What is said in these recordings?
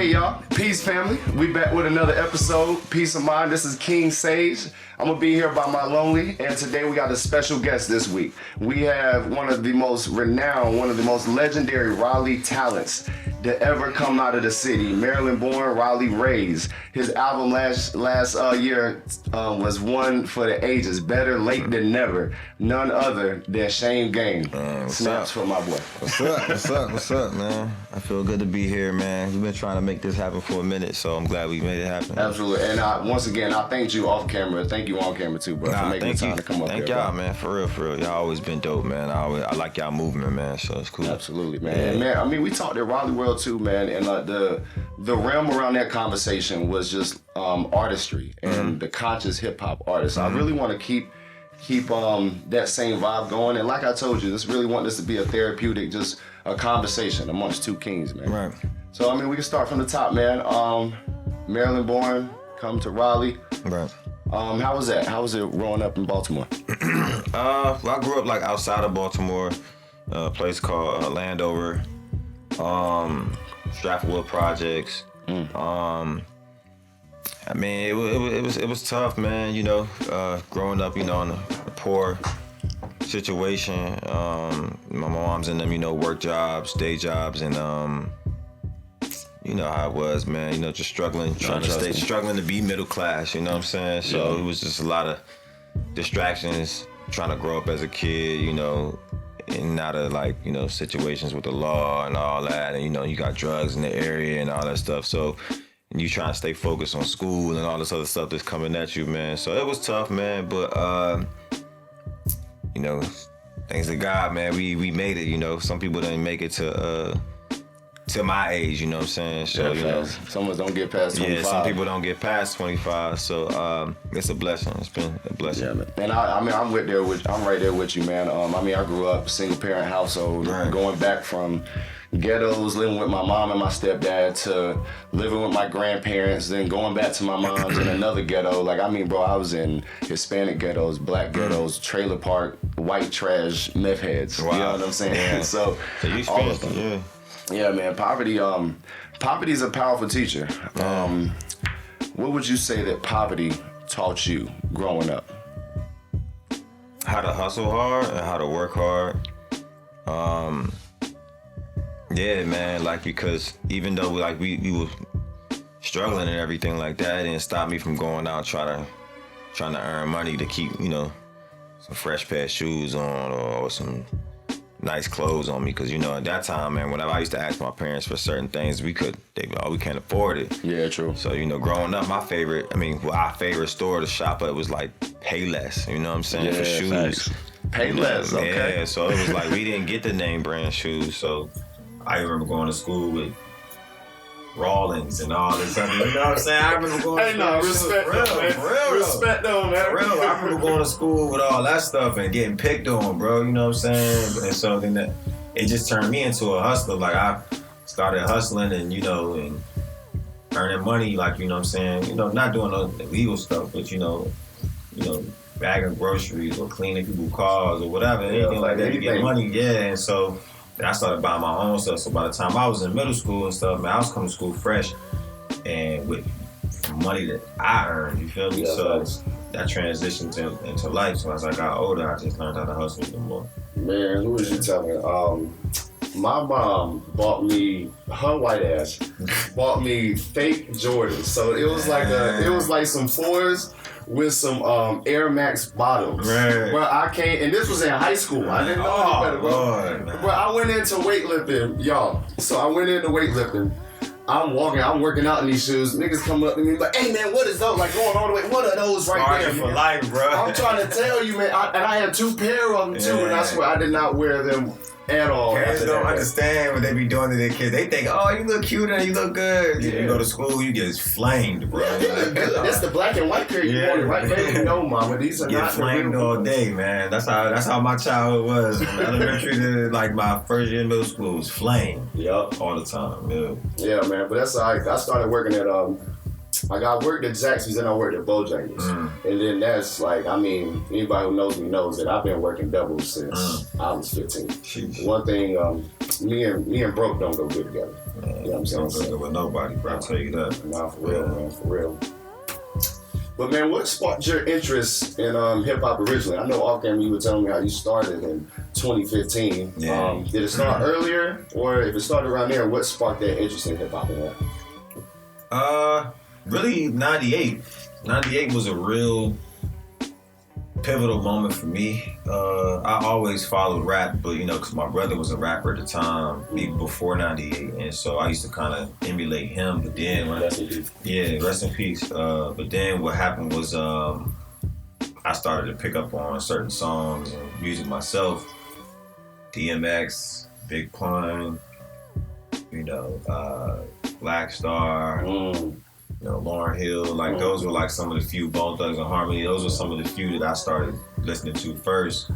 Hey y'all, peace family. We back with another episode. Peace of mind. This is King Sage. I'm gonna be here by my lonely, and today we got a special guest this week. We have one of the most renowned, one of the most legendary Raleigh talents to ever come out of the city. Maryland-born, Raleigh raised. His album last year was one for the ages. Better late than never. None other than Shane Game. Snaps for my boy. What's up, man? I feel good to be here, man. We've been trying to make this happen for a minute, so I'm glad we made it happen. Absolutely. And once again, I thanked you off camera. Thank you on camera too, bro, for making the time to come up here. Thank y'all, bro. man. For real. Y'all always been dope, man. I like y'all movement, man, so it's cool. Absolutely, man. Yeah. And man, I mean, we talked at Raleigh World too, man, and the realm around that conversation was just artistry and the conscious hip-hop artist. I really want to keep that same vibe going. And like I told you, this really want this to be a therapeutic, just a conversation amongst two kings, man. Right. So, I mean, we can start from the top, man. Maryland born, come to Raleigh. Right. How was that? How was it growing up in Baltimore? Well, I grew up like outside of Baltimore, a place called Landover, Stratford Projects. I mean, it was tough, man. You know, growing up, you know, in a poor situation. My mom's in them, you know, work jobs, day jobs, and you know how it was, man. You know, just struggling to be middle class. You know what I'm saying? So it was just a lot of distractions trying to grow up as a kid. You know, and out of like, you know, situations with the law and all that, and you know, you got drugs in the area and all that stuff. So. And you trying to stay focused on school and all this other stuff that's coming at you, man. So it was tough, man. But you know, thanks to God, man, we made it. You know, some people didn't make it to my age. You know what I'm saying? So you know, some of us don't get past 25. Yeah, some people don't get past 25. So it's a blessing. It's been a blessing. Yeah, man. And I mean, I'm right there with you, man. I mean, I grew up single parent household, going back from ghettos, living with my mom and my stepdad, to living with my grandparents, then going back to my mom's in another ghetto. Like, I mean, bro, I was in Hispanic ghettos, black ghettos, trailer park, white trash, meth heads. Wow. You know what I'm saying? Yeah. So you experienced it, yeah, man. Poverty is a powerful teacher. What would you say that poverty taught you growing up? How to hustle hard and how to work hard. Yeah, man, like, because even though like we were struggling and everything like that, it didn't stop me from going out trying to earn money to keep, you know, some fresh pair of shoes on or some nice clothes on me. Because, you know, at that time, man, whenever I used to ask my parents for certain things, we can't afford it. Yeah, true. So, you know, growing up, our favorite store to shop at was like Payless, you know what I'm saying, for shoes. Thanks. Payless, okay. Yeah, so it was like we didn't get the name brand shoes, so I remember going to school with Rawlings and all this stuff. You know what I'm saying? I remember going to school. Respect though, man. I remember going to school with all that stuff and getting picked on, bro. You know what I'm saying? And so then it just turned me into a hustler. Like, I started hustling and, you know, and earning money, like, you know what I'm saying? You know, not doing no illegal stuff, but, you know, bagging groceries or cleaning people's cars or whatever, anything like that to get money. Yeah, and so I started buying my own stuff. So by the time I was in middle school and stuff, man, I was coming to school fresh and with money that I earned, you feel me? Yeah, so that transitioned into life. So as I got older, I just learned how to hustle even more. Man, who was you telling? My mom bought me, her white ass, bought me fake Jordans. So it was like some fours with some Air Max bottoms. Right. Well, I came, and this was in high school. I didn't know any better, bro. Lord, but I went into weightlifting, y'all. So I went into weightlifting. I'm working out in these shoes. Niggas come up to me like, hey man, what is those? Like going all the way, what are those right there? For life, bro. I'm trying to tell you, man. And I had 2 pair of them too, and I swear I did not wear them at all. Parents don't understand what they be doing to their kids. They think, oh, you look cute and you look good. Yeah. You go to school, you get flamed, bro. That's the black and white pair you wanted right there. No, mama, these are not flamed all day, man. That's how my childhood was. From elementary to like my first year in middle school was flame. Yep. All the time. Yeah, man. But that's all right. I started working at Like I worked at Zaxby's and I worked at Bojangles. And then that's like, I mean, anybody who knows me knows that I've been working doubles since I was 15. Sheesh. One thing, me and broke don't go good together. Man, you know what I'm saying? Don't go good with nobody, bro. I'll tell you that. Nah, for real, man, for real. But man, what sparked your interest in hip hop originally? I know off camera you were telling me how you started in 2015. Yeah. Did it start earlier, or if it started around there, what sparked that interest in hip hop and rap? Really 98. 98 was a real pivotal moment for me. I always followed rap, but you know, because my brother was a rapper at the time, even before 98, and so I used to kind of emulate him. But then, Rest in peace. Yeah, rest in peace. But then what happened was I started to pick up on certain songs and music myself. DMX, Big Pun, you know, Black Star. You know, Lauryn Hill, like those were like some of the few, Bone Thugs and Harmony, those were some of the few that I started listening to first.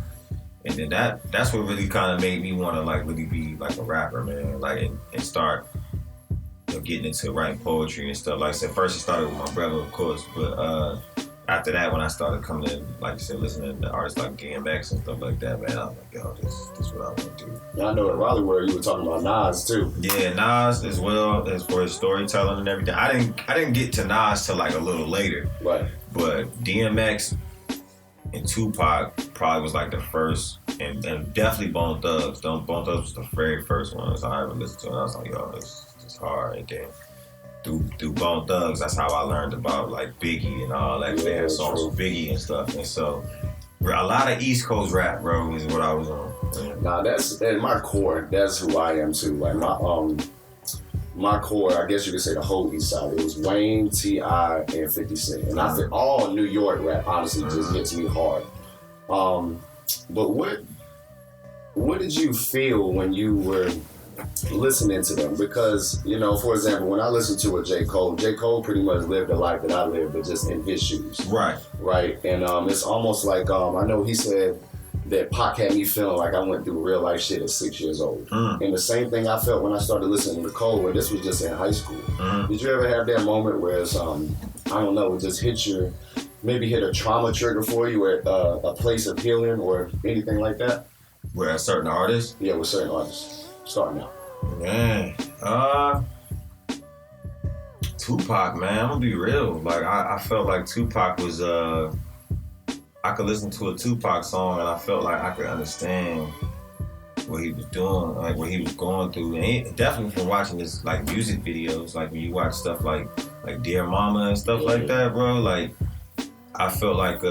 And then that's what really kind of made me want to like really be like a rapper, man, like and start, you know, getting into writing poetry and stuff. Like I said, first it started with my brother, of course, but after that, when I started coming in, like you said, listening to artists like DMX and stuff like that, man, I was like, yo, this is what I want to do. I know at Raleigh where you were talking about Nas too. Yeah, Nas as well, as for his storytelling and everything. I didn't get to Nas till like a little later. Right. But DMX and Tupac probably was like the first, and definitely Bone Thugs. Bone Thugs was the very first ones I ever listened to, and I was like, yo, it's hard. And then through Bone Thugs, that's how I learned about like Biggie and all that. They had songs with Biggie and stuff, and so a lot of East Coast rap, bro, is what I was on. Yeah. Nah, that's at my core. That's who I am too. Like my core, I guess you could say the whole East Side. It was Wayne, T.I., and 50 Cent, and I think all New York rap honestly just hits me hard. But what did you feel when you were listening to them? Because, you know, for example, when I listened to a J. Cole pretty much lived the life that I lived, but just in his shoes. Right. And it's almost like, I know he said that Pac had me feeling like I went through real life shit at 6 years old. And the same thing I felt when I started listening to Cole, and this was just in high school. Did you ever have that moment where it's, I don't know, it just maybe hit a trauma trigger for you at a place of healing or anything like that? Where a certain artist? Yeah, with certain artists. Starting out. Man, Tupac, man, I'm gonna be real. Like I felt like Tupac was I could listen to a Tupac song and I felt like I could understand what he was doing, like what he was going through. And definitely from watching his like music videos, like when you watch stuff like Dear Mama and stuff like that, bro, like I felt like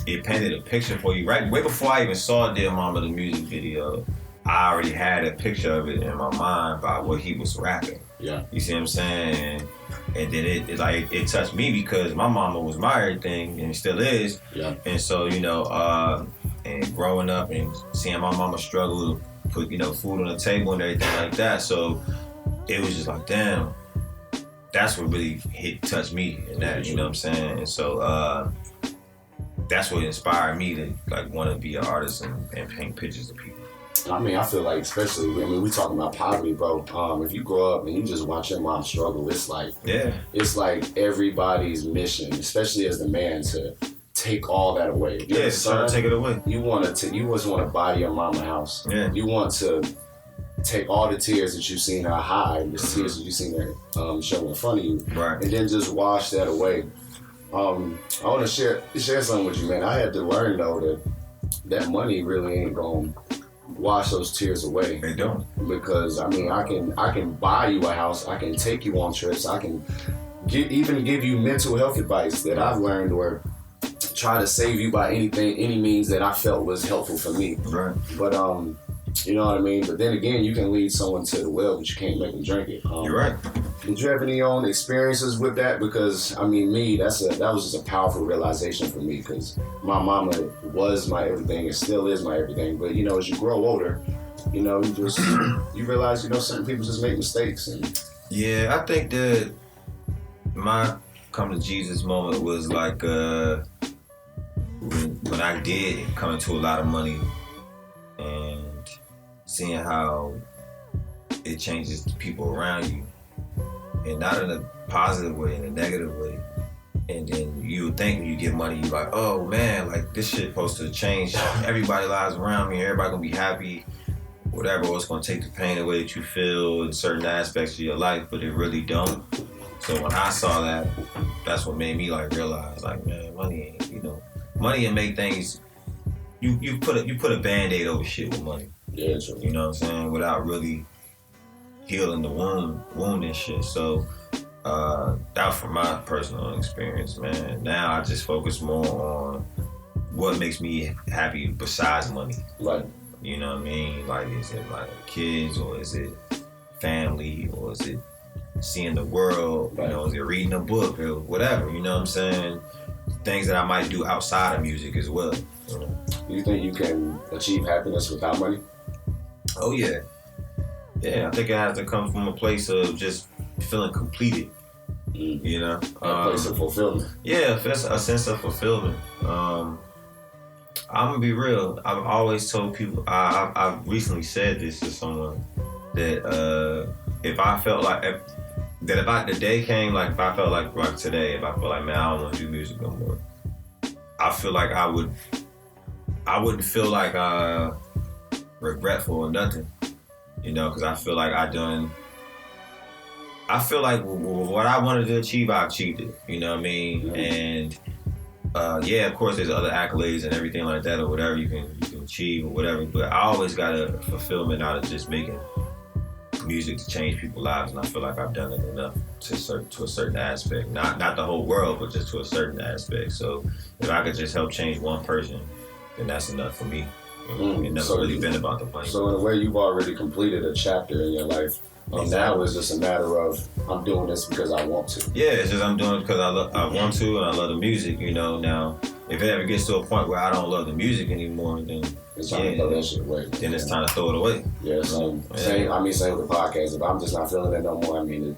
it painted a picture for you. Right way before I even saw Dear Mama, the music video, I already had a picture of it in my mind by what he was rapping. Yeah. You see what I'm saying? And then it touched me because my mama was my everything and still is. Yeah. And so, you know, and growing up and seeing my mama struggle to put, you know, food on the table and everything like that. So it was just like, damn, that's what really touched me in that, you know what I'm saying? And so that's what inspired me to like want to be an artist and paint pictures of people. I mean, I feel like, especially, we talking about poverty, bro. If you grow up and you just watch your mom struggle, it's like, it's like everybody's mission, especially as the man, to take all that away. If you're the son, take it away. You just want to buy your mama a house. Yeah. You want to take all the tears that you've seen her hide, the tears that you've seen her show in front of you, right, and then just wash that away. I want to share something with you, man. I had to learn though that money really ain't gonna wash those tears away. They don't. Because I mean, I can buy you a house, I can take you on trips, I can even give you mental health advice that I've learned, or try to save you by any means that I felt was helpful for me. Right. But you know what I mean? But then again, you can lead someone to the well, but you can't make them drink it. You're right. Did you have any own experiences with that? Because I mean, that was just a powerful realization for me, because my mama was my everything and still is my everything. But you know, as you grow older, you know, you realize, you know, certain people just make mistakes. And yeah, I think that my come to Jesus moment was like when I did come into a lot of money and seeing how it changes the people around you. and not in a positive way, in a negative way. And then you would think when you get money, you're like, oh man, like this shit supposed to change everybody's lives around me. Everybody gonna be happy, whatever. Or it's gonna take the pain away that you feel in certain aspects of your life, but it really don't. So when I saw that, that's what made me like realize, like, man, money ain't, money and make things. You put a Band-Aid over shit with money. Yeah, true. You know what I'm saying? Without really healing the wound and shit. So that was from my personal experience, man. Now I just focus more on what makes me happy besides money. Right. You know what I mean? Like, is it like kids, or is it family, or is it seeing the world? Right. You know, is it reading a book or whatever? You know what I'm saying? Things that I might do outside of music as well. You know? Do you think you can achieve happiness without money? Oh yeah. Yeah, I think it has to come from a place of just feeling completed. You know, A place of fulfillment. Yeah, a sense of fulfillment. I'm gonna be real. I've always told people. I've recently said this to someone that if I felt like the day came, like if I felt like today, if I felt like, man, I don't want to do music no more, I feel like I wouldn't feel like regretful or nothing, you know, because I feel like I feel like what I wanted to achieve, I achieved it. You know what I mean? Mm-hmm. And yeah, of course, there's other accolades and everything like that, or whatever you can achieve or whatever. But I always got a fulfillment out of just making music to change people's lives, and I feel like I've done it enough to a certain aspect. Not the whole world, but just to a certain aspect. So if I could just help change one person, then that's enough for me. It never really been about the money. So in a way, you've already completed a chapter in your life. Exactly. Now it's just a matter of, I'm doing this because I want to. Yeah, it's just I'm doing it because I want to, and I love the music, you know. Now, if it ever gets to a point where I don't love the music anymore, then it's time to throw that shit away. Then it's time to throw it away. Yeah, same. Same with the podcast. If I'm just not feeling it no more, I mean,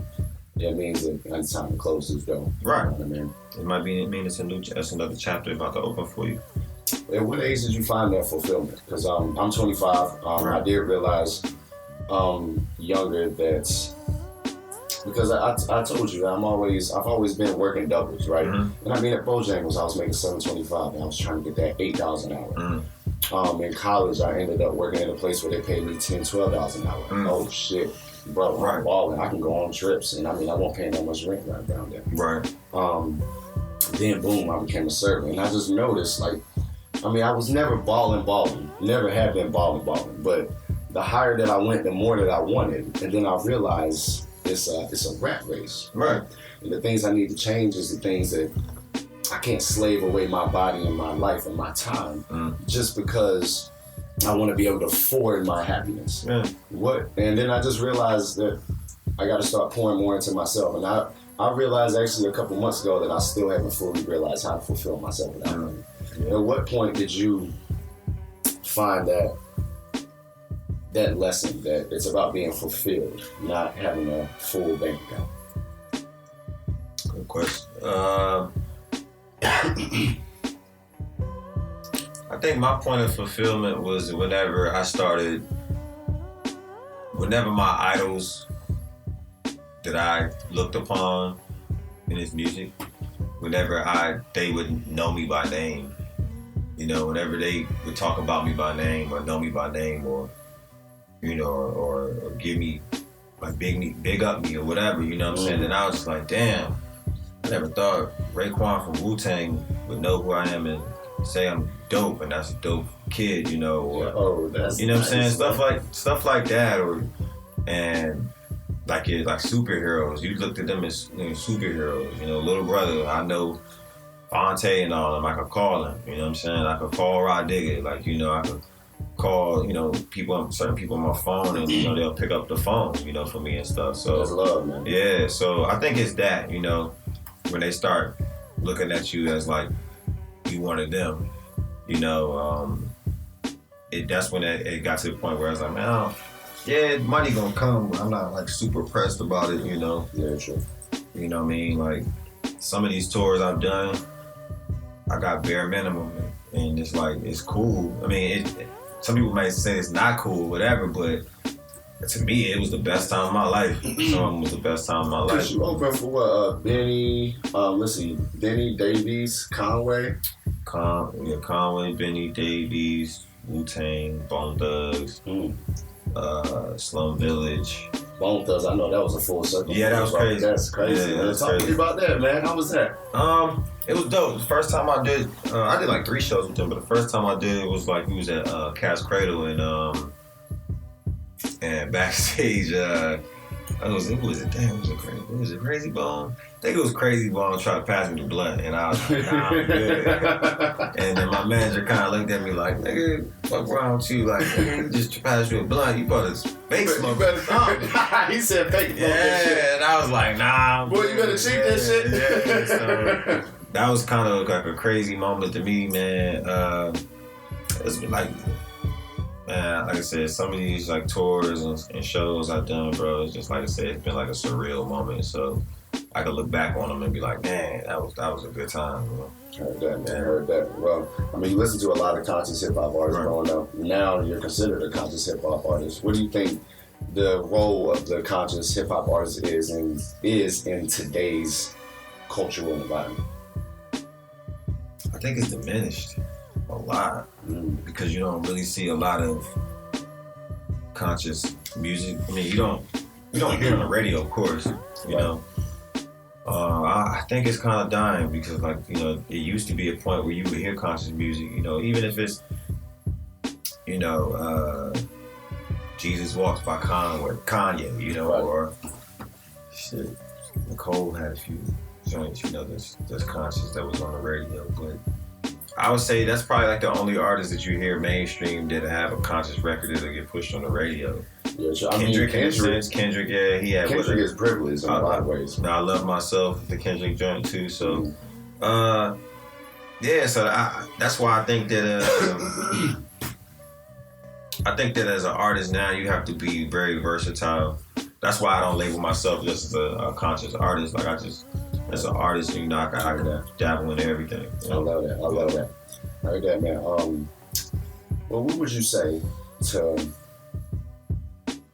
it means that it's time to close this door. Right. You know what I mean? It might mean it's another chapter about to open for you. At what age did you find that fulfillment? Because I'm 25. Right. I did realize younger that, because I told you I've always been working doubles, right? Mm-hmm. And I mean, at Bojangles I was making $7.25 and I was trying to get that $8 an hour. Mm-hmm. In college I ended up working in a place where they paid me $10-12 an hour. Mm-hmm. Oh shit, bro, right. I'm balling. I can go on trips, and I mean I won't pay that much rent right down there. Right. Then boom, I became a servant, and I just noticed, like, I mean, I was never balling, never have been balling, but the higher that I went, the more that I wanted. And then I realized it's a rat race. Right. And the things I need to change is the things that I can't slave away my body and my life and my time just because I want to be able to afford my happiness. Yeah. And then I just realized that I got to start pouring more into myself. And I realized actually a couple months ago that I still haven't fully realized how to fulfill myself without money. Yeah. At what point did you find that lesson that it's about being fulfilled, not having a full bank account? Good question. I think my point of fulfillment was whenever my idols that I looked upon in his music, whenever they would know me by name, you know, whenever they would talk about me by name or know me by name, or you know, or give me, like, big up me or whatever, you know what I'm saying? And I was just like, damn, I never thought Raekwon from Wu-Tang would know who I am and say I'm dope, and that's a dope kid, you know, or that's you know what I'm saying? Nice. Stuff like that, and like superheroes. You looked at them as, you know, superheroes, you know, little brother. I know Fonte and all them. I could call them, you know what I'm saying? I could call Rod Digger, like, you know, I could call, you know, certain people on my phone, and, you know, they'll pick up the phone, you know, for me and stuff. So that's love, man. Yeah, so I think it's that, you know, when they start looking at you as like you one of them, you know, that's when it got to the point where I was like, man, yeah, money gonna come, but I'm not like super pressed about it, you know. Yeah, sure. You know what I mean? Like, some of these tours I've done, I got bare minimum, and it's like, it's cool. I mean, some people might say it's not cool, whatever, but to me, it was the best time of my life. Song was the best time of my life. You open for what? Benny, let's see, Benny Davies, Conway. Conway, Benny Davies, Wu-Tang, Bone Thugs, Slum Village. Bone Thugs, I know that was a full circle. Yeah, that was crazy. That's crazy. Yeah, Talk to me about that, man. How was that? It was dope. The first time I did like 3 shows with them, but the first time I did it was like we was at Cat's Cradle and backstage. Was it Crazy Bone? I think it was Crazy Bone trying to pass me the blunt, and I was like, nah, I'm good. And then my manager kind of looked at me like, nigga, fuck wrong with you? Like, nigga, just pass you a blunt. You better fake smoke. He said fake smoke. Yeah, and I was like, nah. Boy, you better cheat that shit. Yeah, so that was kind of like a crazy moment to me, man. It's like, man, like I said, some of these like tours and shows I've done, bro, it's just like I said, it's been like a surreal moment. So I could look back on them and be like, man, that was a good time, bro. Heard that, man. Heard that. Well, I mean, you listen to a lot of conscious hip hop artists growing up. Now you're considered a conscious hip hop artist. What do you think the role of the conscious hip hop artist is in today's cultural environment? I think it's diminished a lot because you don't really see a lot of conscious music. I mean, you don't hear it on the radio, of course, you know. I think it's kind of dying because, like, you know, it used to be a point where you would hear conscious music, you know, even if it's, you know, Jesus Walks by Kanye, you know, or shit, Nicole had a few joints, you know, that's conscious that was on the radio, but I would say that's probably like the only artist that you hear mainstream that have a conscious record that'll get pushed on the radio. Yeah, sure. Kendrick, yeah, he had. Kendrick is privileged in a lot of ways. Now I love myself, the Kendrick joint too. So, yeah. So that's why I think that as an artist now you have to be very versatile. That's why I don't label myself just as a conscious artist. Like as an artist, you know, I can dabble in everything. You know? I love that. I heard that, man. Well, what would you say to?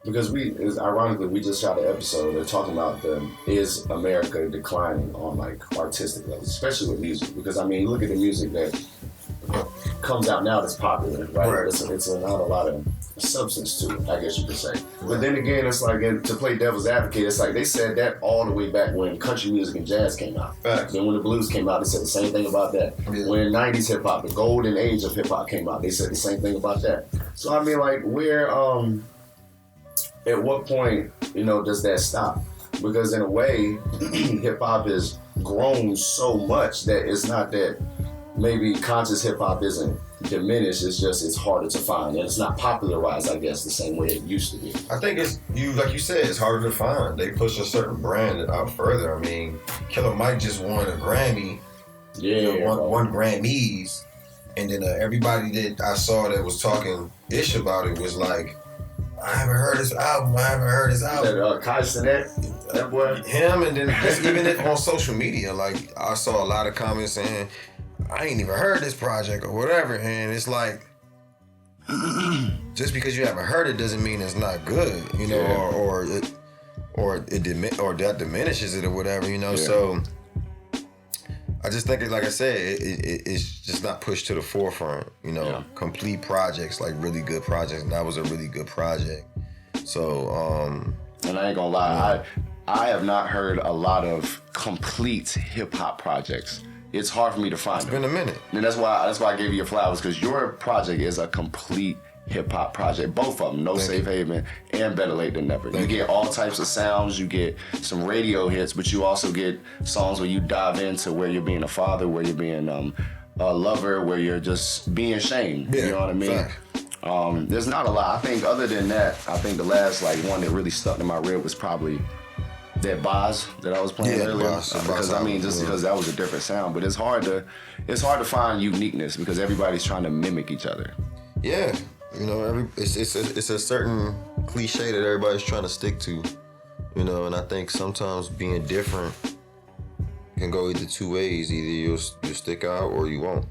Because ironically, we just shot an episode. They're talking about is America declining on like artistic levels, especially with music. Because I mean, look at the music that comes out now that's popular, right? It's not a lot of substance to it, I guess you could say. But then again, it's like, to play devil's advocate, it's like they said that all the way back when country music and jazz came out. Facts. Then when the blues came out, they said the same thing about that. Yeah. When 90s hip hop, the golden age of hip hop came out, they said the same thing about that. So I mean, like, where, at what point, you know, does that stop? Because in a way, hip hop has grown so much that it's not that maybe conscious hip hop isn't diminished, it's just it's harder to find and it's not popularized, I guess, the same way it used to be. I think it's like you said, it's harder to find. They push a certain brand out further. I mean, Killer Mike just won a Grammy. Yeah, you know, won Grammys, and then everybody that I saw that was talking ish about it was like, I haven't heard his album. That Kai Cenat, that boy. Him, and then just even on social media, like I saw a lot of comments saying, I ain't even heard this project or whatever, and it's like, just because you haven't heard it doesn't mean it's not good, you know, or that diminishes it or whatever, you know. Yeah. So I just think, like I said, it's just not pushed to the forefront, you know. Yeah. Complete projects, like really good projects, and that was a really good project. So, and I ain't gonna lie, I have not heard a lot of complete hip hop projects. It's hard for me to find. It's been a minute, and that's why I gave you your flowers, because your project is a complete hip hop project. Both of them, No Safe Haven and Better Late Than Never. You get all types of sounds. You get some radio hits, but you also get songs where you dive into where you're being a father, where you're being a lover, where you're just being shamed. Yeah, you know what I mean? There's not a lot. I think other than that, I think the last like one that really stuck in my rib was probably that Boz that I was playing earlier. Because I mean, just because that was a different sound, but it's hard to find uniqueness because everybody's trying to mimic each other. Yeah. You know, it's a certain cliche that everybody's trying to stick to, you know, and I think sometimes being different can go either two ways. Either you'll stick out or you won't.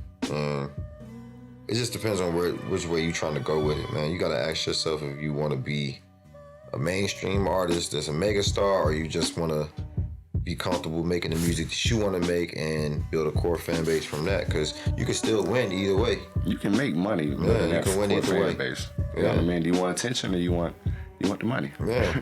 It just depends on which way you're trying to go with it, man. You got to ask yourself if you want to be a mainstream artist that's a megastar, or you just want to be comfortable making the music that you want to make and build a core fan base from that? Because you can still win either way. You can make money building that can win core either fan way. base. You know what I mean? Do you want attention or you want the money? Yeah,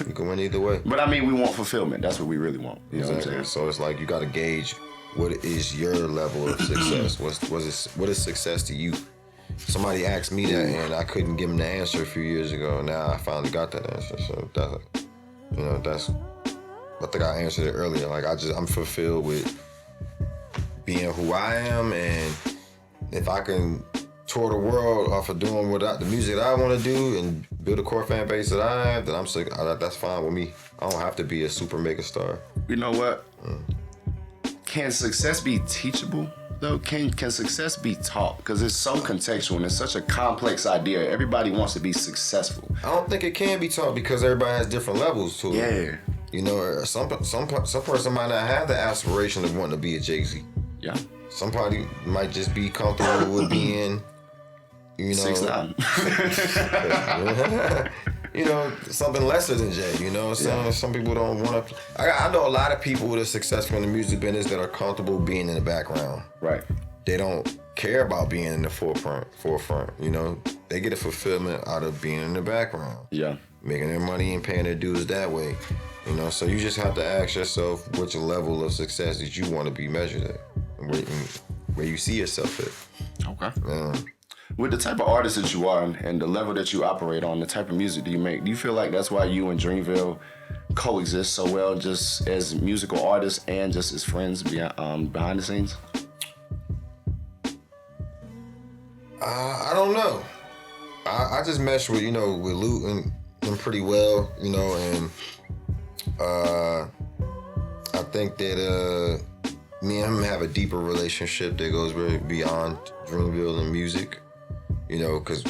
you can win either way. But I mean, we want fulfillment. That's what we really want. You know what I'm saying? So it's like you got to gauge what is your level of success. What is success to you? Somebody asked me that, and I couldn't give them the answer a few years ago. Now I finally got that answer. So that's. I think I answered it earlier. Like I'm fulfilled with being who I am, and if I can tour the world off of doing the music that I want to do and build a core fan base that I have, then I'm sick. That's fine with me. I don't have to be a super mega star. You know what? Can success be teachable? Though, can success be taught? Because it's so contextual and it's such a complex idea. Everybody wants to be successful. I don't think it can be taught because everybody has different levels to it. Yeah. You know, some person might not have the aspiration of wanting to be a Jay-Z. Yeah. Somebody might just be comfortable with being, 6'9". You know, something lesser than Jay. You know what I'm saying? Some people don't want to. I know a lot of people that are successful in the music business that are comfortable being in the background. Right. They don't care about being in the forefront. You know, they get a fulfillment out of being in the background. Yeah. Making their money and paying their dues that way. You know, so you just have to ask yourself which level of success that you want to be measured at, and where you see yourself at. Okay. With the type of artist that you are and the level that you operate on, the type of music do you make, do you feel like that's why you and Dreamville coexist so well, just as musical artists and just as friends behind the scenes? I don't know. I just mesh with Lute and pretty well, and I think that me and him have a deeper relationship that goes very beyond Dreamville and music. Because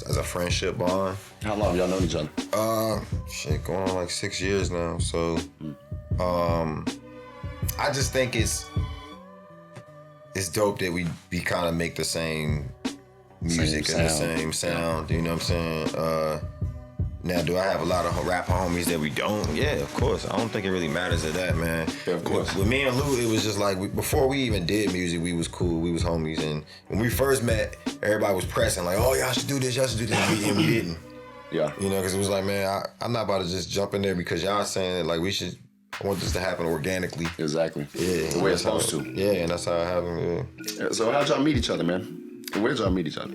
as a friendship bond. How long have y'all known each other? Going on like 6 years now. So, I just think it's dope that we kind of make the same music and the same sound. You know what I'm saying? Now, do I have a lot of rapper homies that we don't? Yeah, of course. I don't think it really matters to that, man. Yeah, of course. With me and Lou, it was just like, before we even did music, we was cool. We was homies. And when we first met, everybody was pressing like, oh, y'all should do this, and we didn't. Yeah. Because it was like, man, I'm not about to just jump in there because y'all saying it. Like, I want this to happen organically. Exactly. Yeah. The way it's supposed to. Yeah, and that's how it happened, yeah. So how'd y'all meet each other, man? And where did y'all meet each other?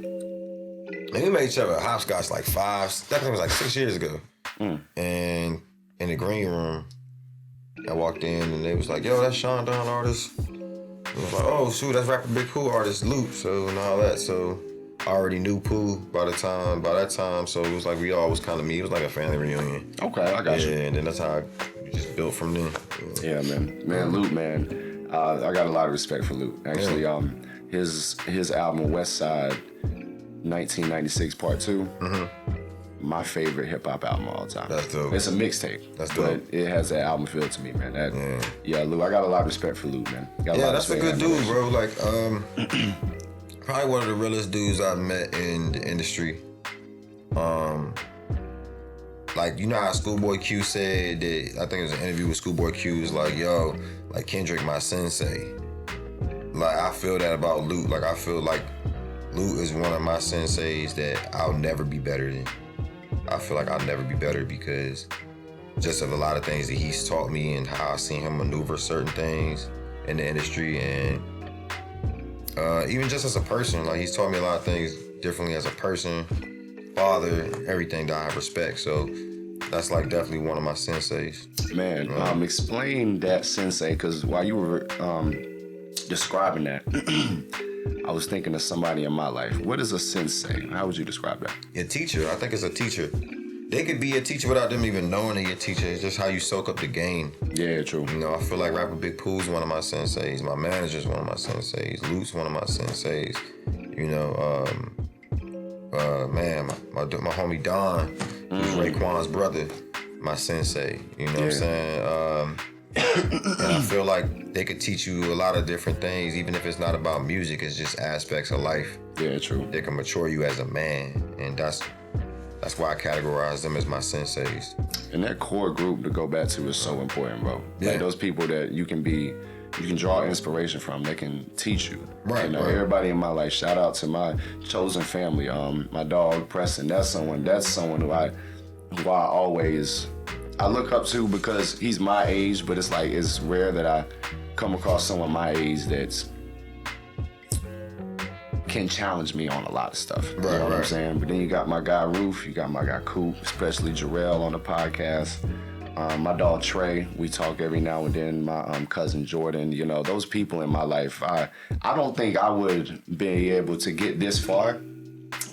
And we met each other at Hopscotch like 6 years ago. And in the green room, I walked in and they was like, yo, that's Sean Don artist. And I was like, oh, shoot, that's rapper Big Pooh artist, Luke, and all that. So I already knew Pooh by that time. So it was like we all was kind of me. It was like a family reunion. Okay, I got you. Yeah, and then that's how we just built from there. Yeah, man. Luke, man. I got a lot of respect for Luke. Actually, his album West Side 1996 Part 2, my favorite hip hop album of all time. That's dope. It's a mixtape. That's dope. But it has that album feel to me, man. Luke, I got a lot of respect for Luke, man. That's a good dude, bro. Like, probably one of the realest dudes I've met in the industry. Like, you know how Schoolboy Q said that, I think it was an interview with Schoolboy Q, was like, yo, like Kendrick my sensei. Like, I feel that about Luke. Like, I feel like Luke is one of my senseis that I'll never be better than. I feel like I'll never be better because just of a lot of things that he's taught me and how I've seen him maneuver certain things in the industry, and even just as a person, like he's taught me a lot of things differently as a person, father, everything that I respect. So that's like definitely one of my senseis. Man, explain that sensei, because while you were describing that, I was thinking of somebody in my life. What is a sensei? How would you describe that? A teacher. I think it's a teacher. They could be a teacher without them even knowing they're a teacher. It's just how you soak up the game. Yeah, true. I feel like rapper Big Pooh's one of my senseis. My manager's one of my senseis. Luke's one of my senseis. My homie Don, who's Raekwon's brother, my sensei. You know what I'm saying? And I feel like they could teach you a lot of different things, even if it's not about music. It's just aspects of life. Yeah, true. They can mature you as a man, and that's that's why I categorize them as my senseis. And that core group to go back to is so important, bro. Yeah. Like those people that you can draw inspiration from. They can teach you. Right, You know, right. everybody in my life. Shout out to my chosen family. My dog Preston. That's someone who I always look up to because he's my age. But it's rare that I come across someone my age that's can challenge me on a lot of stuff. You know what I'm saying? But then you got my guy Roof, you got my guy Coop, especially Jarrell on the podcast. My dog Trey, we talk every now and then. My cousin Jordan, you know, those people in my life. I don't think I would be able to get this far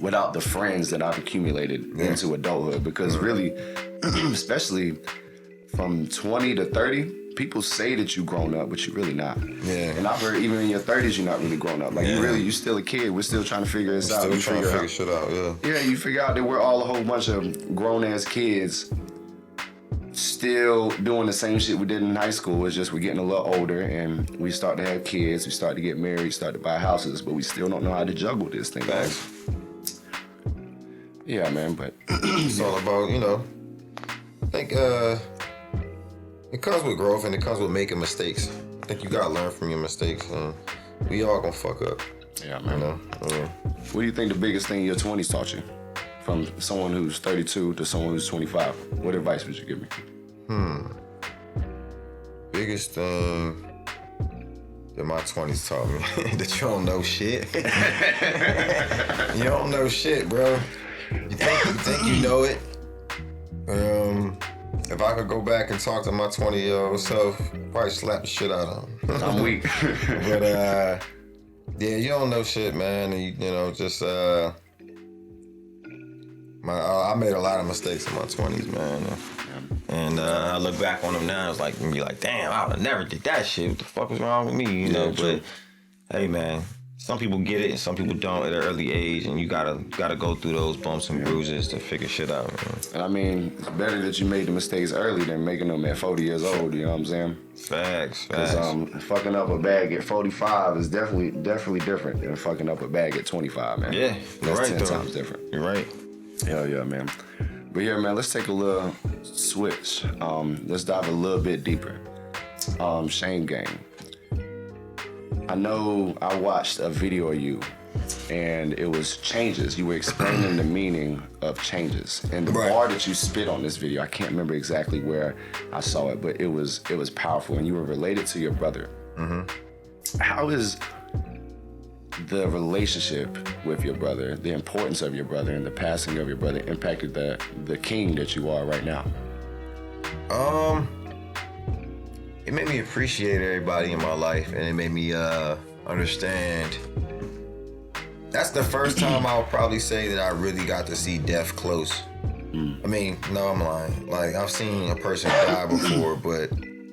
without the friends that I've accumulated into adulthood. Because really, especially from 20 to 30, people say that you grown up, but you're really not. Yeah. And I've heard even in your 30s, you're not really grown up. Like you still a kid. We're still trying to figure this out. Still trying to figure shit out, yeah. Yeah, you figure out that we're all a whole bunch of grown ass kids still doing the same shit we did in high school. It's just we're getting a little older and we start to have kids, we start to get married, start to buy houses, but we still don't know how to juggle this thing. Facts. Yeah, man, but It's all about, you know, I think it comes with growth and it comes with making mistakes. I think you gotta learn from your mistakes, and we all gonna fuck up. yeah, man. You know? What do you think the biggest thing your 20s taught you? From someone who's 32 to someone who's 25. What advice would you give me? Biggest thing that my 20s taught me that you don't know shit. You don't know shit, bro. You think you know it. If I could go back and talk to my 20-year-old self, probably slap the shit out of him. I'm weak. But yeah, you don't know shit, man. And you know, just I made a lot of mistakes in my 20s, man. And I look back on them now, it's like, be like, damn, I would have never did that shit. What the fuck was wrong with me? You know, true. but hey, man, some people get it and some people don't at an early age, and you gotta go through those bumps and bruises to figure shit out, man. And I mean, it's better that you made the mistakes early than making them at 40 years old, you know what I'm saying? Facts. Because fucking up a bag at 45 is definitely different than fucking up a bag at 25, man. Yeah, you're That's right, 10 though. times different. You're right. Hell yeah, man. But yeah, man, let's take a little switch. Let's dive a little bit deeper. Shame Game. I know I watched a video of you, and it was changes. You were explaining the meaning of changes. And the bar that you spit on this video, I can't remember exactly where I saw it, but it was powerful, and you were related to your brother. Mm-hmm. How is the relationship with your brother, the importance of your brother, and the passing of your brother impacted the king that you are right now? It made me appreciate everybody in my life, and it made me understand. That's the first time I'll probably say that I really got to see death close. I mean, no, I'm lying. Like, I've seen a person die before, but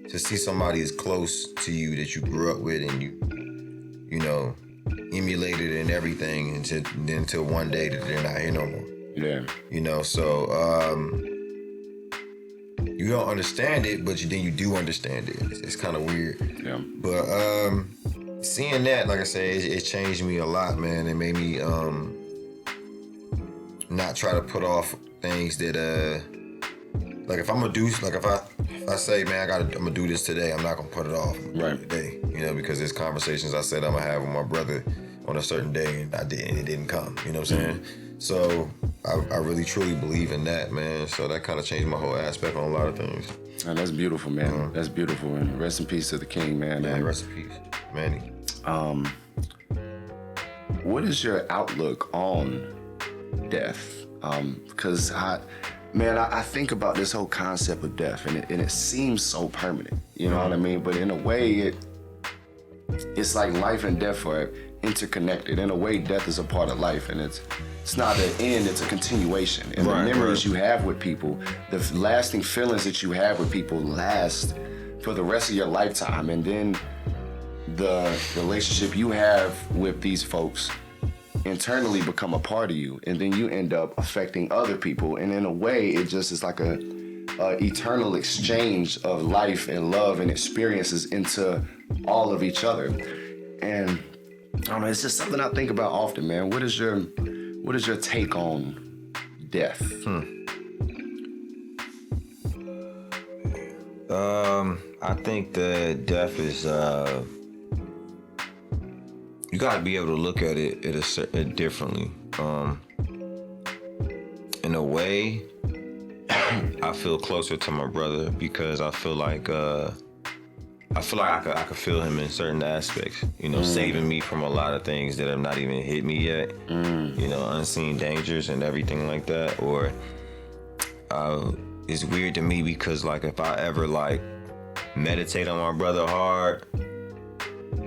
to see somebody as close to you that you grew up with and you know, emulated and everything until one day that they're not here no more. Yeah. You know, so you don't understand it, but then you do understand it. It's kind of weird. Yeah. But seeing that, like I said, it changed me a lot, man. It made me not try to put off things that like if I'm gonna do, like if I say, man, I'm gonna do this today, I'm not gonna put it off today, you know, because there's conversations I said I'm gonna have with my brother on a certain day, and I didn't, it didn't come, you know what I'm saying? So I really truly believe in that, man. So that kind of changed my whole aspect on a lot of things. And that's beautiful, man. That's beautiful. And rest in peace to the king, man. Man, rest in peace, Manny. What is your outlook on death? Because I think about this whole concept of death, and it seems so permanent. You know what I mean? But in a way, it's like life and death are interconnected. In a way, death is a part of life, and it's not an end, it's a continuation. And the memories you have with people, the lasting feelings that you have with people last for the rest of your lifetime. And then the relationship you have with these folks internally become a part of you. And then you end up affecting other people. And in a way, it just is like a eternal exchange of life and love and experiences into all of each other. And I don't know, it's just something I think about often, man. What is your take on death? I think that death is you gotta be able to look at it differently. In a way, I feel closer to my brother because I feel like I could feel him in certain aspects, saving me from a lot of things that have not even hit me yet, unseen dangers and everything like that. Or it's weird to me because like if I ever like meditate on my brother hard,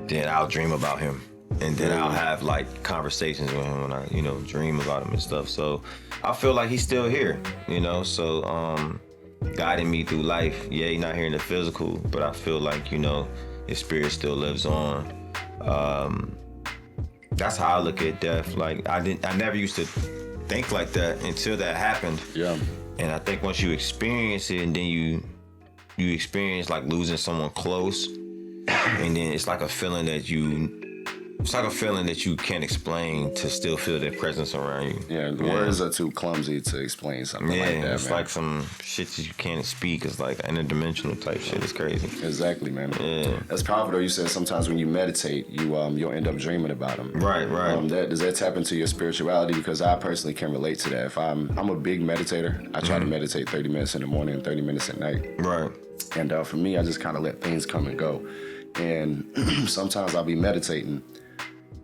then I'll dream about him. And then I'll have like conversations with him when I, dream about him and stuff. So I feel like he's still here, so guiding me through life. Yeah, he's not here in the physical, but I feel like, his spirit still lives on. That's how I look at death. Like I never used to think like that until that happened. Yeah. And I think once you experience it and then you experience like losing someone close, and then it's like a feeling that you can't explain to still feel their presence around you. Yeah, the words are too clumsy to explain something like that, it's like some shit that you can't speak. It's like interdimensional type shit. It's crazy. Exactly, man. Yeah. That's powerful, though. You said sometimes when you meditate, you'll end up dreaming about them. Right. Does that tap into your spirituality? Because I personally can relate to that. If I'm a big meditator. I try to meditate 30 minutes in the morning and 30 minutes at night. Right. And for me, I just kind of let things come and go. And sometimes I'll be meditating.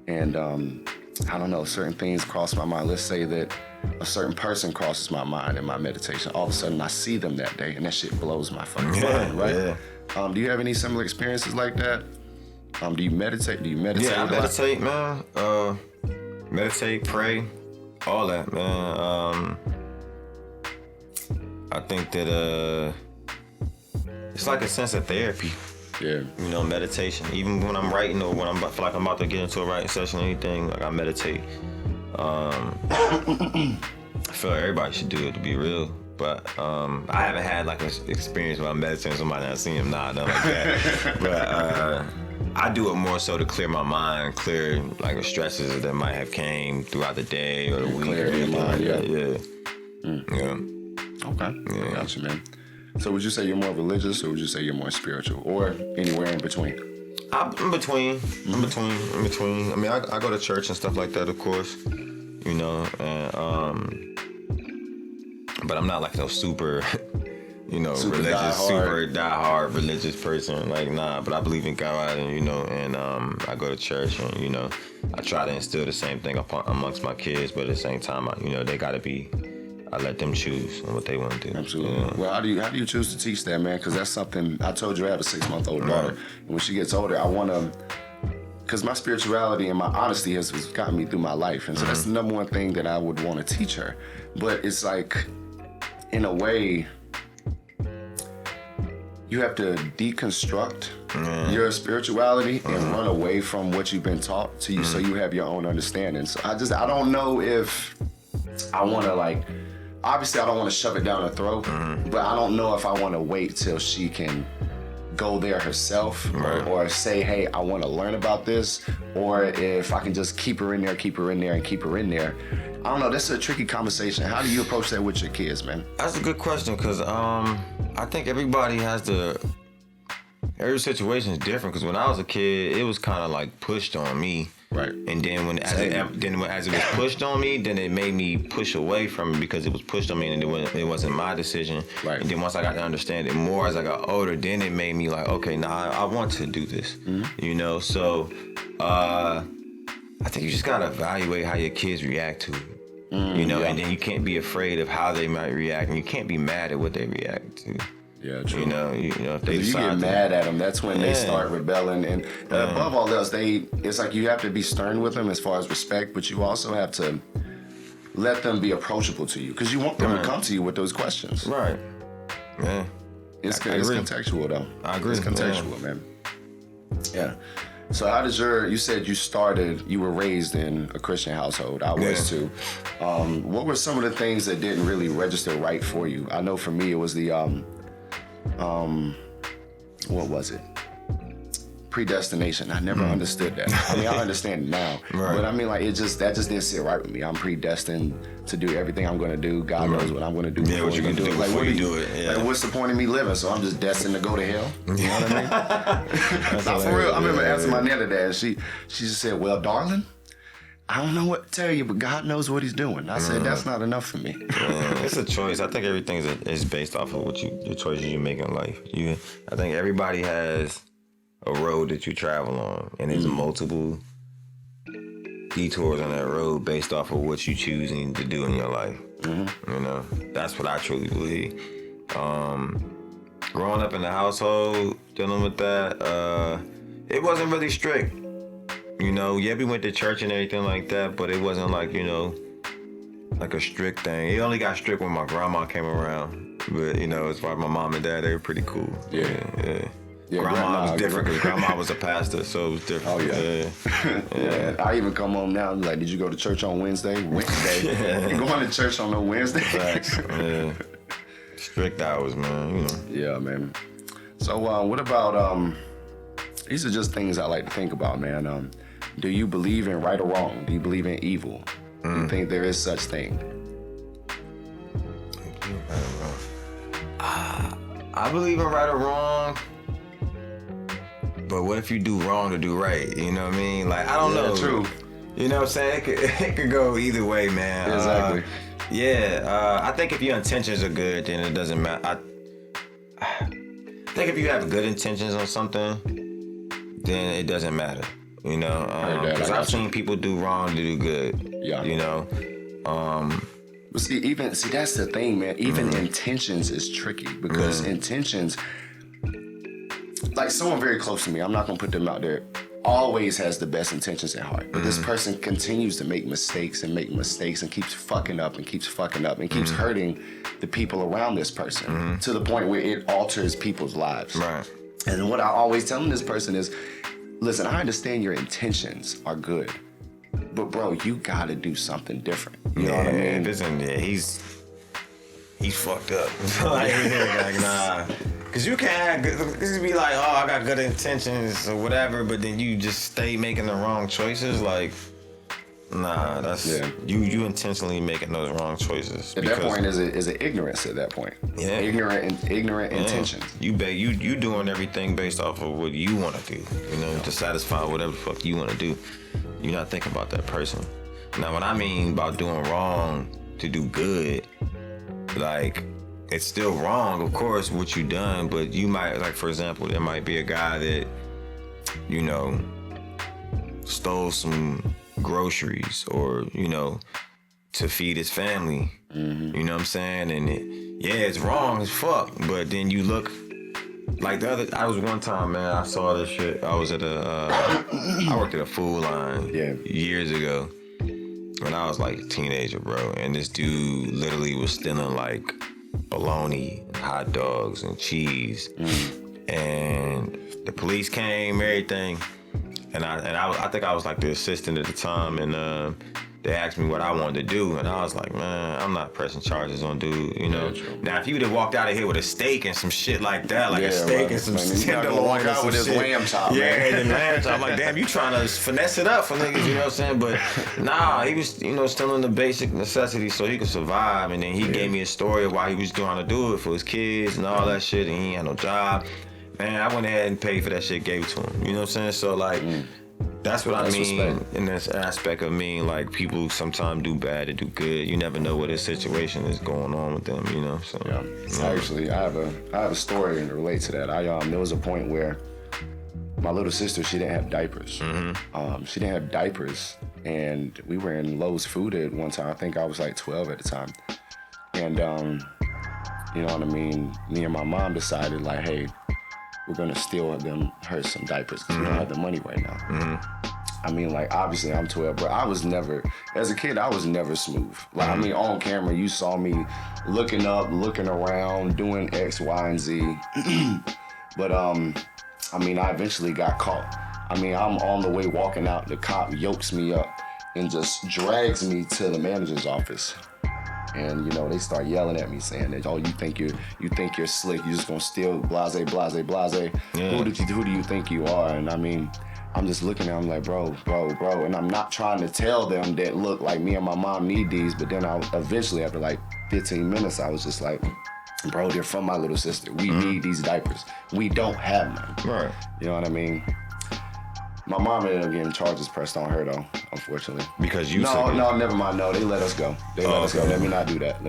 And I don't know, certain things cross my mind. Let's say that a certain person crosses my mind in my meditation. All of a sudden, I see them that day, and that shit blows my fucking mind, right? Yeah. Do you have any similar experiences like that? Do you meditate? Yeah, I meditate, man. Meditate, pray, all that, man. I think that it's like a sense of therapy. Yeah. Meditation. Even when I'm writing or when I feel like I'm about to get into a writing session or anything, like I meditate. I feel like everybody should do it, to be real. But I haven't had like an experience where I'm meditating somebody and I see him nothing like that. But I do it more so to clear my mind, clear like the stresses that might have came throughout the day or the week. Clear your mind, Yeah. Okay. Yeah. Gotcha, man. So would you say you're more religious or would you say you're more spiritual or anywhere in between? I'm in between. In between. I mean, I go to church and stuff like that, of course, and, but I'm not like no super, religious, super die-hard religious person. Like, nah, but I believe in God and, I go to church and, I try to instill the same thing amongst my kids, but at the same time, they gotta be, I let them choose on what they want to do. Absolutely. Yeah. Well, how do you choose to teach that, man? Because that's something I told you. I have a 6-month-old daughter, and when she gets older, I want to. Because my spirituality and my honesty has gotten me through my life, and so that's the number one thing that I would want to teach her. But it's like, in a way, you have to deconstruct your spirituality and run away from what you've been taught to you, so you have your own understanding. So I don't know if I want to obviously I don't want to shove it down her throat, but I don't know if I want to wait till she can go there herself or say, hey, I want to learn about this, or if I can just keep her in there. I don't know. That's a tricky conversation. How do you approach that with your kids, man? That's a good question because I think everybody every situation is different. Because when I was a kid, it was kind of like pushed on me. Right. And then as it was pushed on me, then it made me push away from it because it was pushed on me and it wasn't my decision. Right. And then once I got to understand it more as I got older, then it made me like, okay, I want to do this. So I think you just got to evaluate how your kids react to it. And then you can't be afraid of how they might react, and you can't be mad at what they react to. Yeah, true. If they you get mad at them, that's when they start rebelling. And above all else, it's like you have to be stern with them as far as respect, but you also have to let them be approachable to you because you want them to come to you with those questions. Right. Yeah. It's contextual, though. I agree. It's contextual, man. Yeah. So how did you said you were raised in a Christian household. I was too. What were some of the things that didn't really register right for you? I know for me it was the, what was it? predestination. I never understood that. I mean, I understand it now, but I mean, like that just didn't sit right with me. I'm predestined to do everything I'm going to do. God knows what I'm going to do. Yeah, what you're going to do like, before you do it. Yeah. Like, what's the point of me living? So I'm just destined to go to hell. You know what I mean? Not for real. I remember asking my nana that, and she just said, "Well, darling, I don't know what to tell you, but God knows what He's doing." I said, "That's not enough for me." It's a choice. I think everything is based off of your choices you make in life. I think everybody has a road that you travel on, and there's multiple detours on that road based off of what you choosing to do in your life. You know, that's what I truly believe. Growing up in the household, dealing with that, it wasn't really strict. You know, yeah, we went to church and everything like that, but it wasn't like, you know, like a strict thing. It only got strict when my grandma came around. But, you know, as far as my mom and dad, they were pretty cool. Yeah. Grandma was different because grandma was a pastor, so it was different. Oh, yeah. I even come home now and like, did you go to church on Wednesday? You going to church on a Wednesday? Facts. Yeah. Strict hours, man, you know. Yeah, man. So what about, these are just things I like to think about, man. Do you believe in right or wrong? Do you believe in evil? Do you think there is such thing? I believe in right or wrong, but what if you do wrong to do right? You know what I mean? Like, I don't know. True. You know what I'm saying? It could go either way, man. Exactly. I think if your intentions are good, then it doesn't matter. I think if you have good intentions on something, then it doesn't matter. You know, because I've seen people do wrong to do good. Yeah. You know. But see, that's the thing, man. Even intentions is tricky because intentions, like someone very close to me, I'm not gonna put them out there, always has the best intentions at heart. But this person continues to make mistakes and keeps fucking up and keeps hurting the people around this person to the point where it alters people's lives. Right. And what I always tell this person is, listen, I understand your intentions are good, but bro, you gotta do something different. You know what I mean? Listen, he's fucked up. like, nah. Cause you can't just be like, oh, I got good intentions or whatever, but then you just stay making the wrong choices. Like, nah, that's you intentionally making those wrong choices. At that point, is it ignorance? At that point, ignorant intentions. You doing everything based off of what you want to do. You know, to satisfy whatever the fuck you want to do. You're not thinking about that person. Now, what I mean about doing wrong to do good, like, it's still wrong, of course, what you done, but you might, like, for example, there might be a guy that, you know, stole some groceries or, you know, to feed his family. You know what I'm saying? And it's wrong as fuck, but then you look, like I was one time, man, I saw this shit. I was at I worked at a food line years ago when I was like a teenager, bro. And this dude literally was stealing like bologna, hot dogs, and cheese. And the police came, everything. And I think I was like the assistant at the time, and they asked me what I wanted to do, and I was like, man, I'm not pressing charges on dude, you know. Now, if he would have walked out of here with a steak and some shit like that, like a steak and some tenderloin and some with shit. his lamb chop, and lamb chop. I'm like, damn, you trying to finesse it up for niggas, you know what I'm saying? But nah, he was, you know, stealing the basic necessities so he could survive, and then he gave me a story of why he was trying to do it for his kids and all that shit, and he ain't had no job. Man, I went ahead and paid for that shit, gave it to him, you know what I'm saying? So, like, that's what I mean in this aspect of me. Like, people sometimes do bad and do good. You never know what his situation is going on with them, you know. So Actually, I have a story to relate to that. There was a point where my little sister, she didn't have diapers. She didn't have diapers, and we were in Lowe's Food at one time. I think I was like 12 at the time, and you know what I mean. Me and my mom decided, like, hey, we're gonna steal her some diapers because we don't have the money right now. I mean, like, obviously I'm 12, but I was never, as a kid, I was never smooth. Like, I mean, on camera, you saw me looking up, looking around, doing X, Y, and Z. But, I mean, I eventually got caught. I mean, I'm on the way walking out, the cop yokes me up and just drags me to the manager's office. And you know, they start yelling at me saying that, oh, you think you're slick, you just gonna steal, blase. Yeah. Who do you think you are? And I mean, I'm just looking at them like, bro, and I'm not trying to tell them that, look, like me and my mom need these, but then I eventually, after like 15 minutes, I was just like, bro, they're from my little sister. We need these diapers. We don't have none. Right. You know what I mean? My mom ended up getting charges pressed on her though, unfortunately. Because you No, took it. never mind. No, they let us go. They let us go. Let me not do that.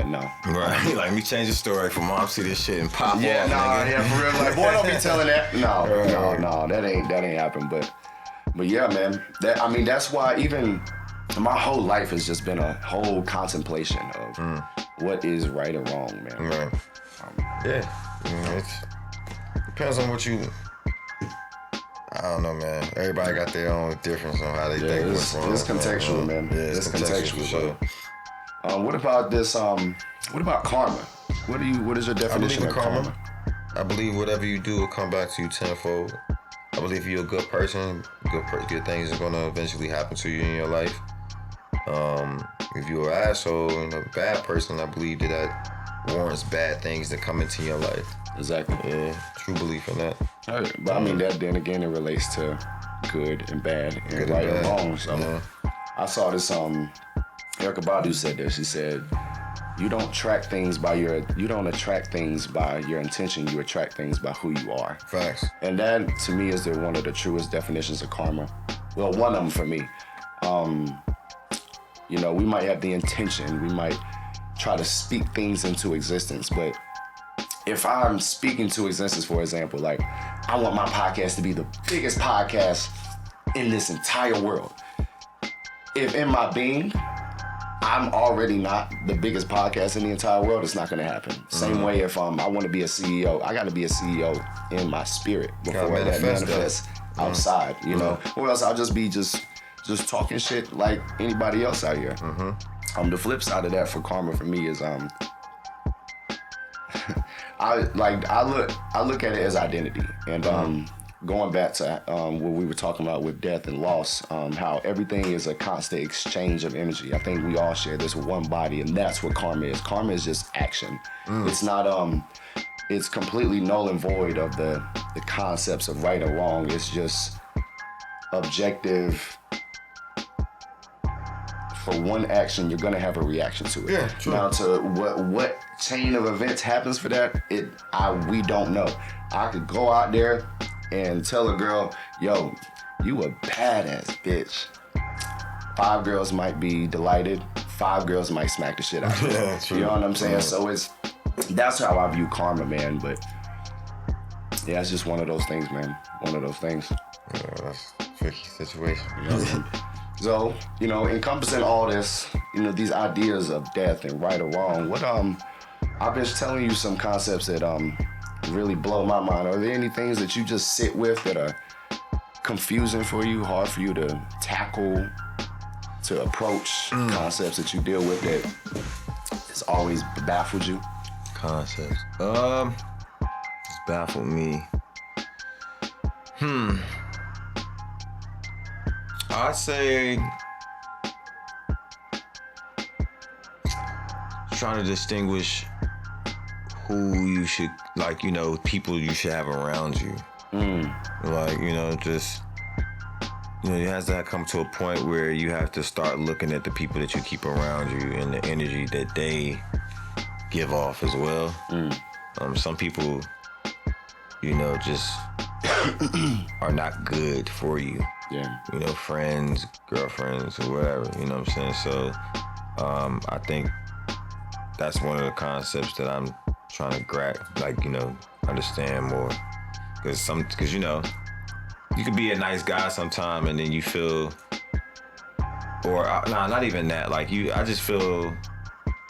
No. Right. Like, me change the story for mom see this shit and pop off, nigga. Yeah, for real. Like, boy, don't be telling that. No, that ain't happened. But yeah, man. That's why even my whole life has just been a whole contemplation of what is right or wrong, man. Right. Yeah. It depends on what you. I don't know, man. Everybody got their own difference on how they think what's wrong. It's contextual, man. Yeah, it's contextual, for sure. What about this? What about karma? What is your definition of karma? I believe whatever you do will come back to you tenfold. I believe if you're a good person, good things are gonna eventually happen to you in your life. If you're an asshole and a bad person, I believe that warrants bad things to come into your life. Exactly. Yeah, true belief in that. Right. But I mean, that then again, it relates to good and bad and good right and wrong. So I saw this. Erykah Badu said this. She said, "You don't attract things by your intention. You attract things by who you are." Facts. And that, to me, is one of the truest definitions of karma. Well, one of them for me. You know, we might have the intention. We might try to speak things into existence, but if I'm speaking to existence, for example, like, I want my podcast to be the biggest podcast in this entire world. If in my being, I'm already not the biggest podcast in the entire world, it's not gonna happen. Same way if I want to be a CEO, I gotta be a CEO in my spirit before that manifests outside, you know? Or else I'll just be just talking shit like anybody else out here. The flip side of that for karma for me is I look at it as identity, and going back to what we were talking about with death and loss, how everything is a constant exchange of energy. I think we all share this with one body, and that's what karma is. Karma is just action. It's not it's completely null and void of the concepts of right or wrong. It's just objective. For one action, you're gonna have a reaction to it. Yeah, true. Now, to what chain of events happens for that, we don't know. I could go out there and tell a girl, "Yo, you a badass bitch." 5 girls might be delighted. 5 girls might smack the shit out of you. Yeah, true. You know what I'm saying? So that's how I view karma, man. But yeah, it's just one of those things, man. One of those things. Yeah, that's a tricky situation. You know what I mean? So, you know, encompassing all this, you know, these ideas of death and right or wrong, I've been telling you some concepts that really blow my mind. Are there any things that you just sit with that are confusing for you, hard for you to tackle, to approach, concepts that you deal with that has always baffled you? Concepts. It's baffled me. I'd say trying to distinguish who you should, like, you know, people you should have around you. Like, you know, just, you know, it has to come to a point where you have to start looking at the people that you keep around you and the energy that they give off as well. Some people, you know, just are not good for you. Yeah. You know, friends, girlfriends, or whatever, you know what I'm saying? So, I think that's one of the concepts that I'm trying to understand more. Cause you know, you could be a nice guy sometime and then you feel, not even that. Like I just feel,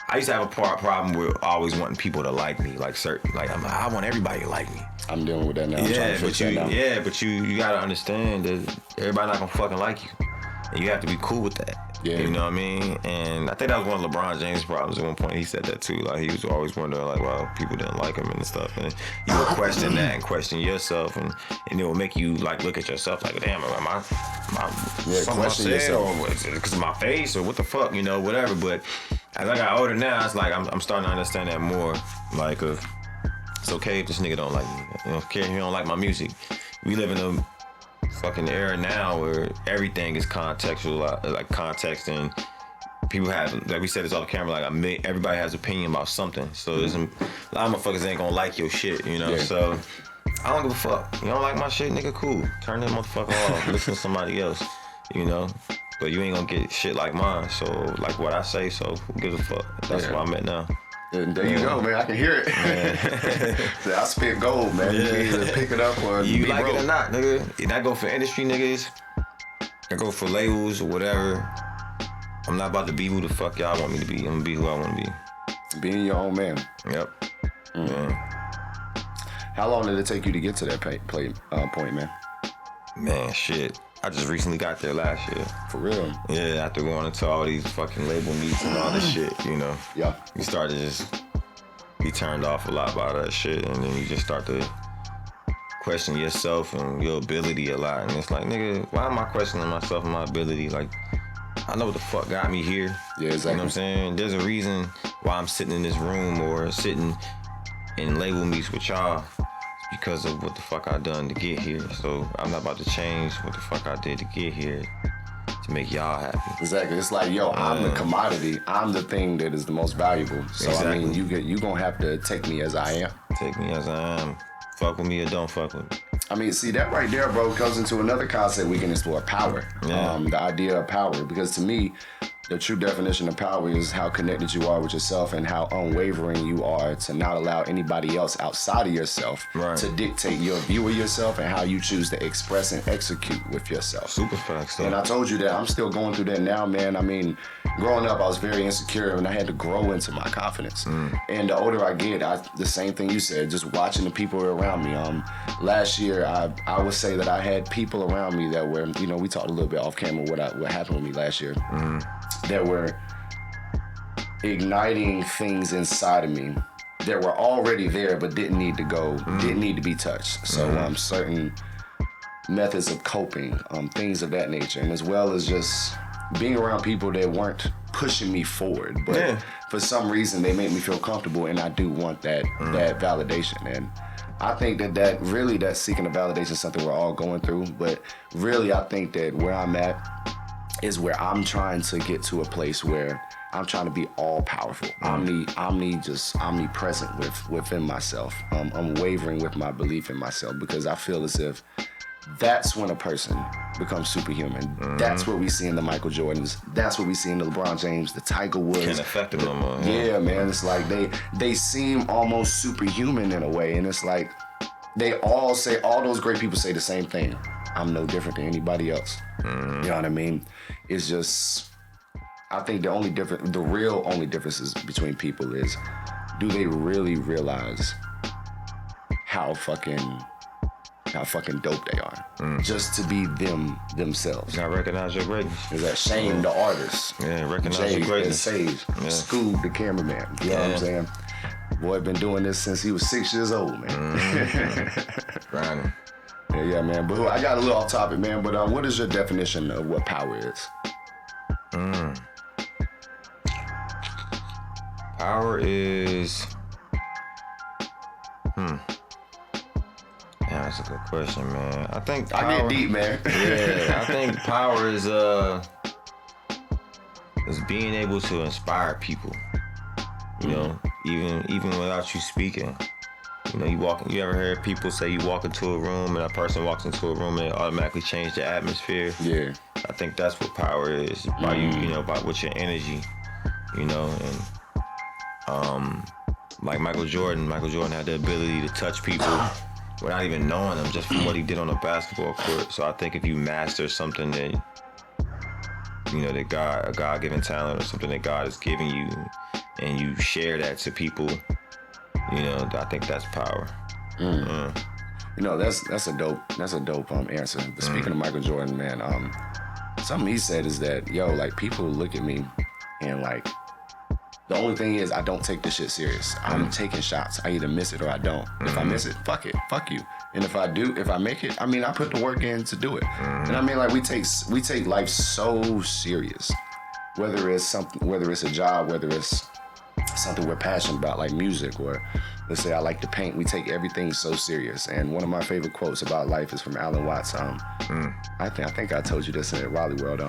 I used to have a problem with always wanting people to like me, I want everybody to like me. I'm dealing with that now. I'm trying to fix that now. Yeah, but you gotta understand that everybody not gonna fucking like you. And you have to be cool with that. Yeah. You know what I mean? And I think that was one of LeBron James' problems at one point. He said that too. Like, he was always wondering, like, why people didn't like him and stuff. And you would question that and question yourself, and it will make you, like, look at yourself like, damn, am I question yourself. or is it because of my face or what the fuck, you know, whatever. But as I got older now, it's like I'm starting to understand that more. Like, it's okay if this nigga don't like me. You know, okay if he don't like my music. We live in a fucking era now where everything is contextual, like context, and people have, like we said this off camera, like everybody has opinion about something. So there's a lot of motherfuckers ain't gonna like your shit, you know. Yeah. So I don't give a fuck. You don't like my shit, nigga? Cool. Turn that motherfucker off. Listen to somebody else, you know. But you ain't gonna get shit like mine. So like what I say. So who gives a fuck? That's where I'm at now. And there you go, man. I can hear it. I spit gold, man. You can either pick it up or You be like broke. it or not, nigga. And I go for industry niggas. I go for labels or whatever. I'm not about to be who the fuck y'all want me to be. I'm gonna be who I want to be. Being your own man. Yep. Yeah. How long did it take you to get to that point, man? Man, shit. I just recently got there last year. For real? Yeah, after going into all these fucking label meets and all this shit, you know. Yeah. You start to just be turned off a lot by that shit, and then you just start to question yourself and your ability a lot. And it's like, nigga, why am I questioning myself and my ability? Like, I know what the fuck got me here. Yeah, exactly. You know what I'm saying? There's a reason why I'm sitting in this room or sitting in label meets with y'all. It's because of what the fuck I done to get here. So I'm not about to change what the fuck I did to get here to make y'all happy. Exactly. It's like, yo, I'm the commodity. I'm the thing that is the most valuable. So I mean, you gonna have to take me as I am. Take me as I am. Fuck with me or don't fuck with me. I mean, see, that right there, bro, comes into another concept we can explore, power. Yeah. The idea of power. Because to me, the true definition of power is how connected you are with yourself and how unwavering you are to not allow anybody else outside of yourself to dictate your view of yourself and how you choose to express and execute with yourself. Super facts, though. And I told you that I'm still going through that now, man. I mean, growing up, I was very insecure and I had to grow into my confidence. And the older I get, the same thing you said, just watching the people around me. Last year, I would say that I had people around me that were, you know, we talked a little bit off camera what happened with me last year, that were igniting things inside of me that were already there but didn't need to go, didn't need to be touched. So certain methods of coping, things of that nature, and as well as just being around people that weren't pushing me forward, but for some reason they made me feel comfortable, and I do want that validation. And I think that seeking of validation is something we're all going through, but really I think that where I'm at is where I'm trying to get to a place where I'm trying to be all powerful, omnipresent within myself, unwavering with my belief in myself, because I feel as if that's when a person becomes superhuman. That's what we see in the Michael Jordans. That's what we see in the LeBron James, the Tiger Woods. Can't affect them no more. Yeah, man. It's like they seem almost superhuman in a way, and it's like they all those great people say the same thing. I'm no different than anybody else. You know what I mean? It's just, I think the real only differences between people is, do they really realize how fucking dope they are, just to be themselves. I recognize your greatness. Is that Shane, the artist? Yeah, recognize Jay, your greatness. and Sage, Scoob, the cameraman. You know what I'm saying? Boy, been doing this since he was 6 years old, man. Grinding. Yeah, man. But I got a little off topic, man. But what is your definition of what power is? Power is. Yeah, that's a good question, man. I think power, I get deep, man. Yeah, I think power is being able to inspire people. You know, even without you speaking. You know, you ever heard people say you walk into a room and a person walks into a room and it automatically change the atmosphere? Yeah. I think that's what power is. By with your energy, you know, and like Michael Jordan had the ability to touch people without even knowing them, just from what he did on the basketball court. So I think if you master something that, you know, a God-given talent or something that God is giving you, and you share that to people, you know, I think that's power. You know, that's a dope answer. But speaking of Michael Jordan, man, something he said is that, yo, like, people look at me and like, the only thing is I don't take this shit serious. I'm taking shots. I either miss it or I don't. If I miss it, fuck it. Fuck you. And if I make it, I mean, I put the work in to do it. And I mean, like, we take life so serious whether it's a job, whether it's something we're passionate about, like music, or let's say I like to paint. We take everything so serious. And one of my favorite quotes about life is from Alan Watts. I think I told you this in Raleigh World.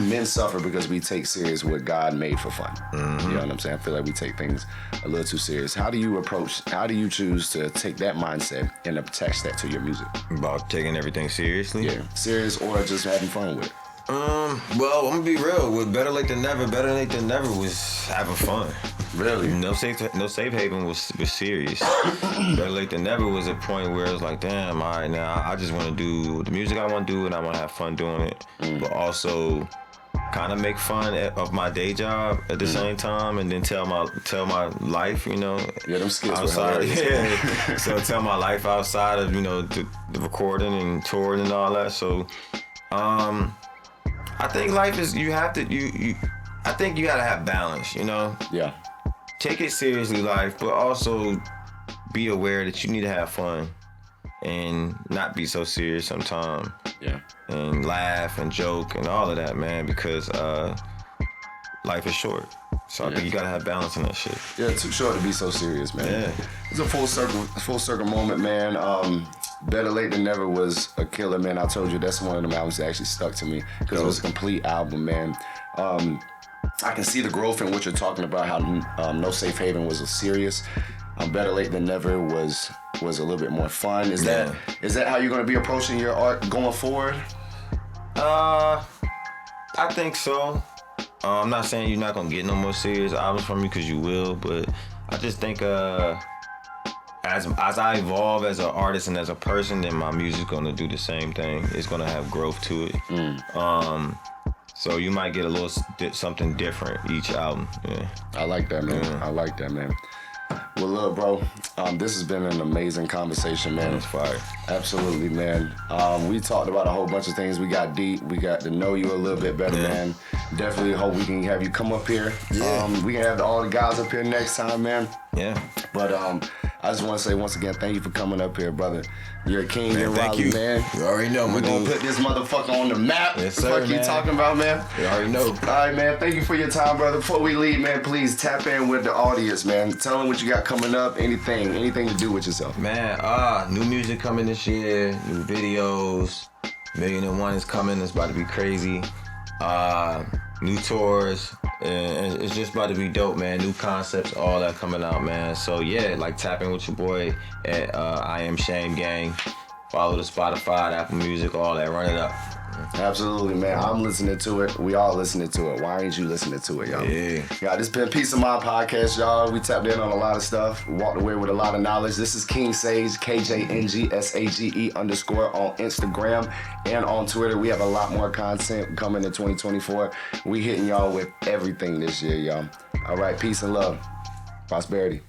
Men suffer because we take serious what God made for fun. You know what I'm saying? I feel like we take things a little too serious. How do you choose to take that mindset and attach that to your music? About taking everything seriously? Yeah, serious or just having fun with it? Well, I'm gonna be real. With Better Late Than Never was having fun. Really? No safe haven was serious. Better Late Than Never was a point where it was like, damn, all right, now I just want to do the music I want to do, and I want to have fun doing it, but also kind of make fun of my day job at the same time, and then tell my life, you know. Yeah, them skits outside. were hilarious. Yeah. So tell my life outside of, you know, the recording and touring and all that. So, I think life is, I think you gotta have balance, you know? Yeah. Take it seriously, life, but also be aware that you need to have fun and not be so serious sometimes. Yeah. And laugh and joke and all of that, man, because life is short. So I think you gotta have balance in that shit. Yeah, too short to be so serious, man. Yeah. It's a full circle moment, man. Better Late Than Never was a killer, man. I told you that's one of them albums that actually stuck to me because it was a complete album, man. I can see the growth in what you're talking about, how No Safe Haven was serious. Better Late Than Never was a little bit more fun. Is that how you're gonna be approaching your art going forward? I think so. I'm not saying you're not gonna get no more serious albums from me, because you will, but I just think as I evolve as an artist and as a person, then my music's gonna do the same thing. It's gonna have growth to it. So you might get a little something different each album. Yeah. I like that, man. I like that, man. Well, look, bro, this has been an amazing conversation, man. That's fire. Absolutely, man. We talked about a whole bunch of things. We got deep. We got to know you a little bit better, man. Definitely hope we can have you come up here. Yeah. We can have all the guys up here next time, man. Yeah. But I just want to say once again, thank you for coming up here, brother. You're a king in Thank Raleigh, you. man. You already know, We're going to put this motherfucker on the map. Yes, The sir, fuck you man. talking about, man? You already know. All right, man. Thank you for your time, brother. Before we leave, man, please tap in with the audience, man. Tell them what you got coming up. Anything to do with yourself. Man, new music coming this year, new videos. 1,000,001 is coming. It's about to be crazy. New tours, and it's just about to be dope, man. New concepts, all that coming out, man. So yeah, like tap in with your boy at I Am Shame Gang. Follow the Spotify, the Apple Music, all that. Run it up. Absolutely, man. I'm listening to it. We all listening to it. Why ain't you listening to it, y'all? Yeah. Yeah, this been Peace of Mind podcast, y'all. We tapped in on a lot of stuff. We walked away with a lot of knowledge. This is King Sage, KJNGSAGE _ on Instagram and on Twitter. We have a lot more content coming in 2024. We hitting y'all with everything this year, y'all. All right, peace and love. Prosperity.